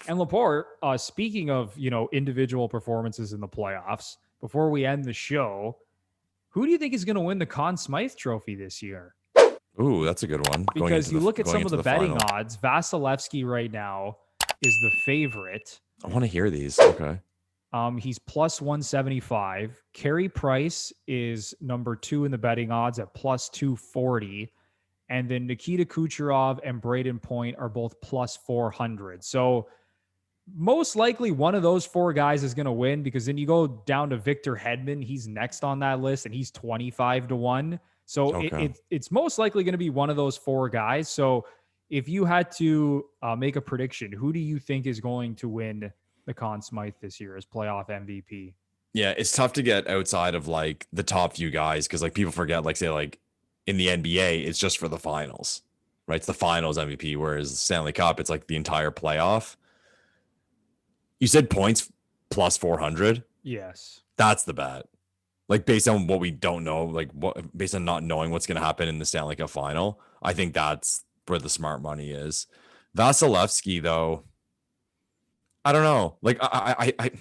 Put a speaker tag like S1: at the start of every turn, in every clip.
S1: And Lepore, speaking of, individual performances in the playoffs, before we end the show, who do you think is going to win the Conn Smythe Trophy this year?
S2: Ooh, that's a good one.
S1: Because you look at some of the betting
S2: final.
S1: odds, Vasilevsky right now is the favorite.
S2: I want to hear these. Okay.
S1: He's plus 175. Carey Price is number 2 in the betting odds at plus 240. And then Nikita Kucherov and Braden Point are both plus 400. So most likely one of those 4 guys is going to win, because then you go down to Victor Hedman. He's next on that list and he's 25-1. So
S2: Okay.
S1: it's most likely going to be one of those 4 guys. So if you had to make a prediction, who do you think is going to win the Conn Smythe this year as playoff MVP?
S2: Yeah, it's tough to get outside of like the top few guys, because like people forget, like say like in the NBA, it's just for the finals, right? It's the finals MVP, whereas Stanley Cup, it's like the entire playoff. You said points plus 400.
S1: Yes.
S2: That's the bet. Like based on what we don't know, like what based on not knowing what's going to happen in the Stanley Cup final, I think that's where the smart money is. Vasilevsky, though, I don't know. Like I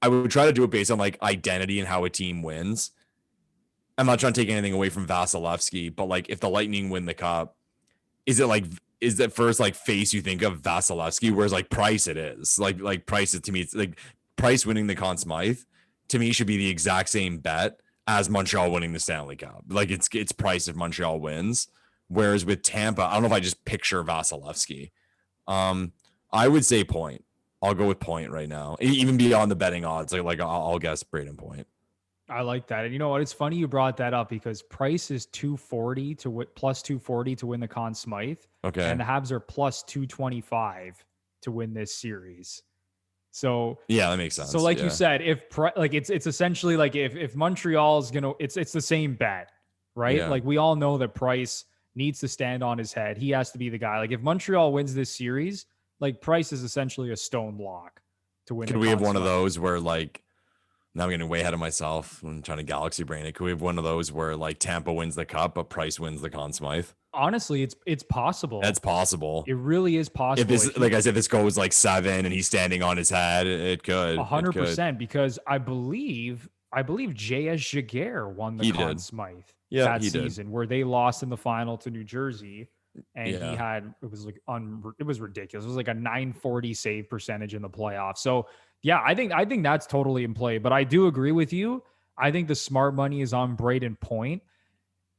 S2: would try to do it based on like identity and how a team wins. I'm not trying to take anything away from Vasilevsky, but like if the Lightning win the cup, is that first like face you think of Vasilevsky? Whereas like Price, it is like Price to me, it's like Price winning the Conn Smythe to me should be the exact same bet as Montreal winning the Stanley Cup. Like it's Price if Montreal wins. Whereas with Tampa, I don't know if I just picture Vasilevsky. I would say Point. I'll go with Point right now, even beyond the betting odds. Like I'll guess Braden Point.
S1: I like that. And you know what? It's funny you brought that up, because Price is 240 plus 240 to win the Conn Smythe.
S2: Okay.
S1: And the Habs are plus 225 to win this series. So
S2: yeah, that makes sense.
S1: So like you said, it's essentially like if Montreal's it's the same bet, right?
S2: Yeah.
S1: Like we all know that Price needs to stand on his head. He has to be the guy. Like if Montreal wins this series, like Price is essentially a stone lock to win.
S2: Could we have one of those where like, now I'm getting way ahead of myself. I'm trying to galaxy brain it. Could we have one of those where like Tampa wins the cup, but Price wins the Conn Smythe?
S1: Honestly, it's possible.
S2: That's possible.
S1: It really is possible.
S2: If this, like I said, this goes like 7 and he's standing on his head, it could
S1: 100%, because I believe J.S. Jaguar won the Conn Smythe that season, where they lost in the final to New Jersey. And he had, it was ridiculous. It was like a 940 save percentage in the playoffs. So yeah, I think that's totally in play, but I do agree with you. I think the smart money is on Braden Point.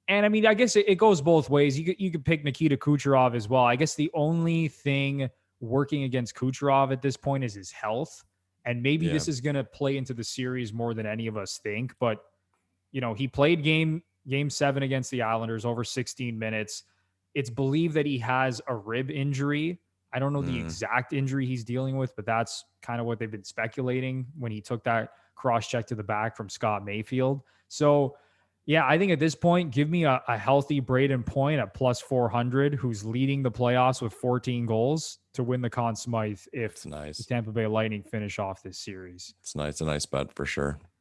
S1: And I mean, I guess it goes both ways. You could pick Nikita Kucherov as well. I guess the only thing working against Kucherov at this point is his health. And maybe this is going to play into the series more than any of us think, but he played game 7 against the Islanders over 16 minutes. It's believed that he has a rib injury. I don't know the exact injury he's dealing with, but that's kind of what they've been speculating when he took that cross check to the back from Scott Mayfield. So yeah, I think at this point, give me a healthy Braden Point at plus 400, who's leading the playoffs with 14 goals to win the Conn Smythe if the Tampa Bay Lightning finish off this series.
S2: It's nice. A nice bet for sure.